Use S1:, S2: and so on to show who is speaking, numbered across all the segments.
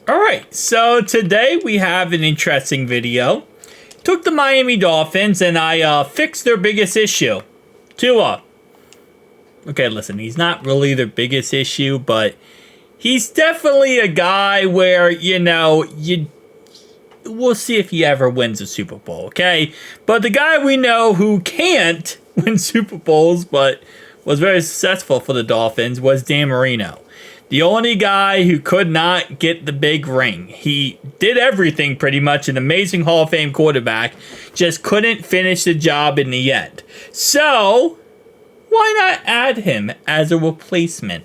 S1: Alright, so today we have an interesting video. Took the Miami Dolphins and I fixed their biggest issue. Tua. Okay, listen, he's not really their biggest issue, but he's definitely a guy where, we'll see if he ever wins a Super Bowl, okay? But the guy we know who can't win Super Bowls, but was very successful for the Dolphins, was Dan Marino. The only guy who could not get the big ring. He did everything pretty much, an amazing Hall of Fame quarterback, just couldn't finish the job in the end. So, why not add him as a replacement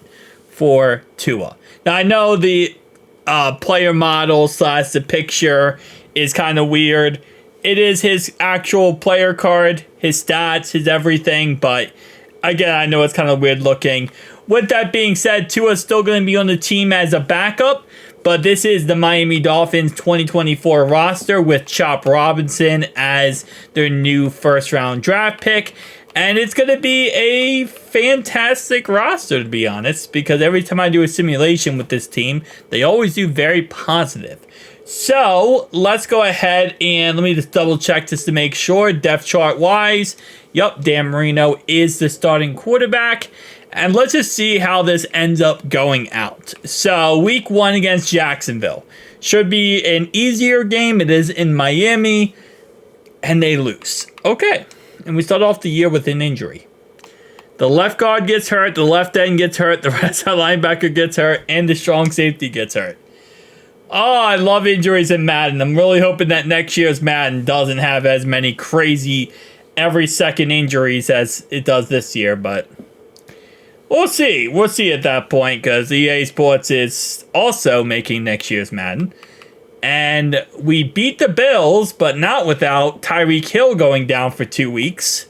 S1: for Tua? Now, I know the player model / the picture is kind of weird. It is his actual player card, his stats, his everything, but again, I know it's kind of weird looking. With that being said, Tua's still going to be on the team as a backup, but this is the Miami Dolphins 2024 roster with Chop Robinson as their new first-round draft pick. And it's going to be a fantastic roster, to be honest, because every time I do a simulation with this team, they always do very positive. So, let's go ahead and let me just double check just to make sure. Depth chart wise, yep, Dan Marino is the starting quarterback. And let's just see how this ends up going out. So, week 1 against Jacksonville. Should be an easier game. It is in Miami. And they lose. Okay. And we start off the year with an injury. The left guard gets hurt. The left end gets hurt. The rest of the linebacker gets hurt. And the strong safety gets hurt. Oh, I love injuries in Madden. I'm really hoping that next year's Madden doesn't have as many crazy every second injuries as it does this year. But we'll see. We'll see at that point because EA Sports is also making next year's Madden. And we beat the Bills, but not without Tyreek Hill going down for 2 weeks.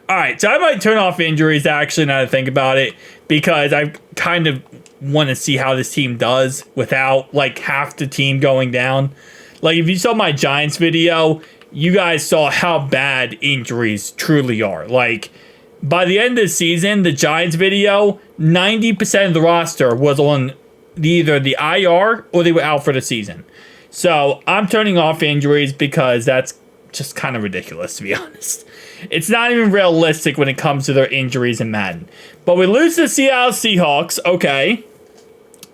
S1: All right, so I might turn off injuries, actually, now that I think about it, because I kind of want to see how this team does without, like, half the team going down. Like, if you saw my Giants video, you guys saw how bad injuries truly are. Like, by the end of the season, the Giants video, 90% of the roster was on either the IR or they were out for the season. So, I'm turning off injuries because that's just kind of ridiculous, to be honest. It's not even realistic when it comes to their injuries in Madden. But we lose to the Seattle Seahawks. Okay.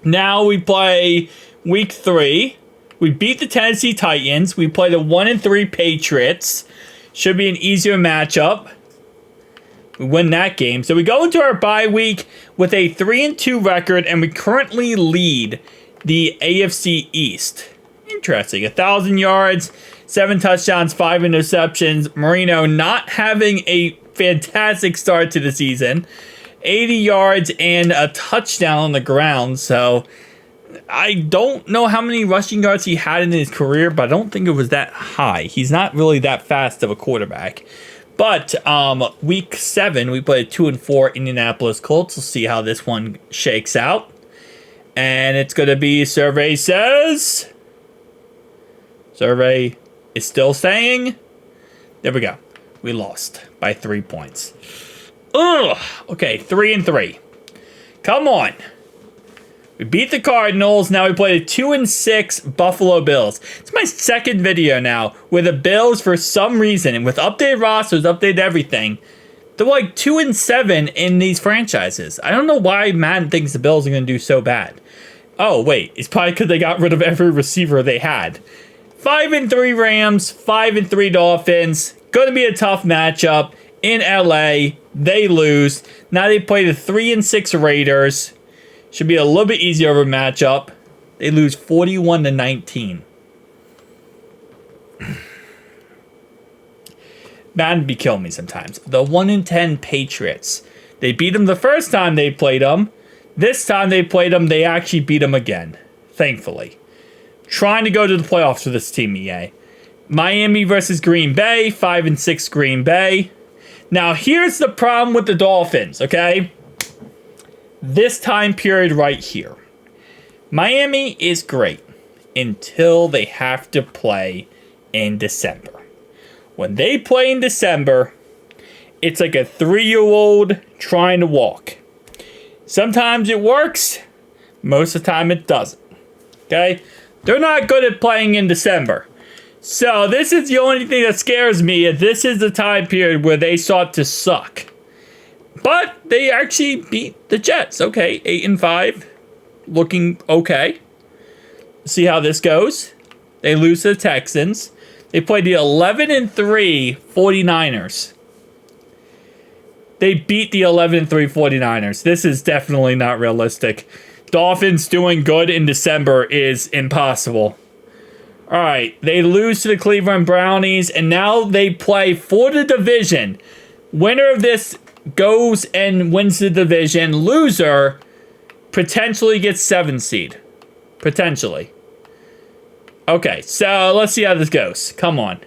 S1: Now we play week 3. We beat the Tennessee Titans. We play the 1-3 Patriots. Should be an easier matchup. We win that game. So we go into our bye week with a 3-2 record, and we currently lead the AFC East. Interesting. 1,000 yards, 7 touchdowns, 5 interceptions. Marino not having a fantastic start to the season. 80 yards and a touchdown on the ground. So I don't know how many rushing yards he had in his career, but I don't think it was that high. He's not really that fast of a quarterback. But week 7, we played 2-4 Indianapolis Colts. We'll see how this one shakes out. And it's going to be survey says. Survey is still saying. There we go. We lost by 3 points. Ugh. Okay, 3-3. Come on. We beat the Cardinals. Now we play the 2-6 Buffalo Bills. It's my second video now where the Bills, for some reason, and with updated rosters, updated everything, they're like 2-7 in these franchises. I don't know why Madden thinks the Bills are going to do so bad. Oh, wait. It's probably because they got rid of every receiver they had. 5-3 Rams, 5-3 Dolphins. Going to be a tough matchup in LA. They lose. Now they play the 3-6 Raiders. Should be a little bit easier of a matchup. They lose 41-19. Madden be killing me sometimes. The 1-10 Patriots. They beat them the first time they played them. This time they played them, they actually beat them again. Thankfully. Trying to go to the playoffs for this team, EA. Miami versus Green Bay. 5-6 Green Bay. Now, here's the problem with the Dolphins, okay? This time period right here. Miami is great until they have to play in December. When they play in December, it's like a 3-year-old trying to walk. Sometimes it works. Most of the time it doesn't. Okay? They're not good at playing in December. So this is the only thing that scares me. This is the time period where they start to suck. But they actually beat the Jets. Okay, 8-5. Looking okay. See how this goes. They lose to the Texans. They play the 11-3 49ers. They beat the 11-3 49ers. This is definitely not realistic. Dolphins doing good in December is impossible. All right, they lose to the Cleveland Brownies, and now they play for the division. Winner of this goes and wins the division. Loser potentially gets 7th seed. Potentially. Okay, so let's see how this goes. Come on.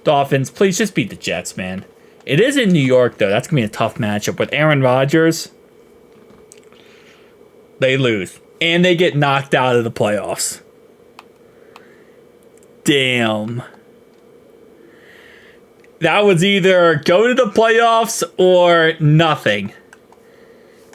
S1: Dolphins, please just beat the Jets, man. It is in New York, though. That's going to be a tough matchup. With Aaron Rodgers, they lose. And they get knocked out of the playoffs. Damn. That was either go to the playoffs or nothing.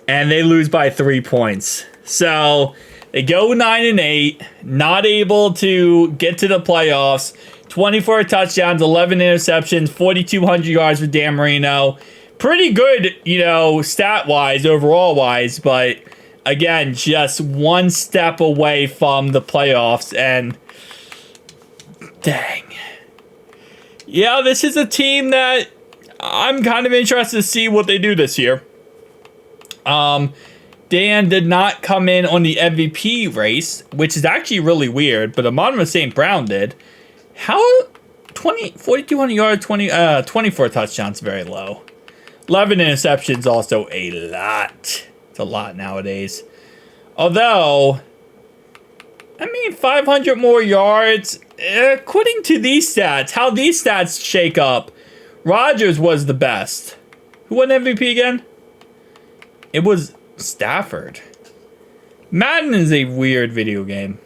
S1: And they lose by 3 points. So they go 9-8, not able to get to the playoffs. 24 touchdowns, 11 interceptions, 4,200 yards for Dan Marino. Pretty good, stat-wise, overall-wise, but again, just one step away from the playoffs, and dang. Yeah, this is a team that I'm kind of interested to see what they do this year. Dan did not come in on the MVP race, which is actually really weird, but Amon St. Brown did. How 4,200 yards, 24 touchdowns, very low. 11 interceptions, also a lot. It's a lot nowadays. Although, 500 more yards, according to these stats, how these stats shake up, Rodgers was the best. Who won MVP again? It was Stafford. Madden is a weird video game.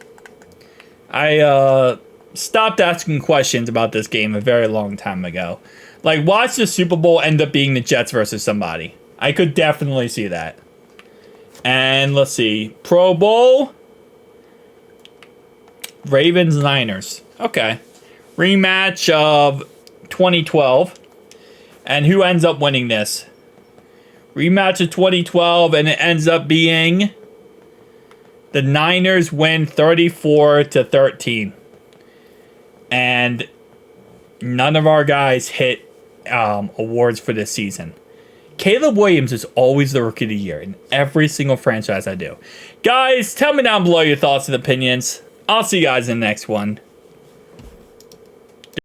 S1: I stopped asking questions about this game a very long time ago. Like, watch the Super Bowl end up being the Jets versus somebody. I could definitely see that. And let's see. Pro Bowl. Ravens-Niners. Okay. Rematch of 2012. And who ends up winning this? Rematch of 2012, and it ends up being the Niners win 34-13. And none of our guys hit awards for this season. Caleb Williams is always the Rookie of the Year in every single franchise I do. Guys, tell me down below your thoughts and opinions. I'll see you guys in the next one.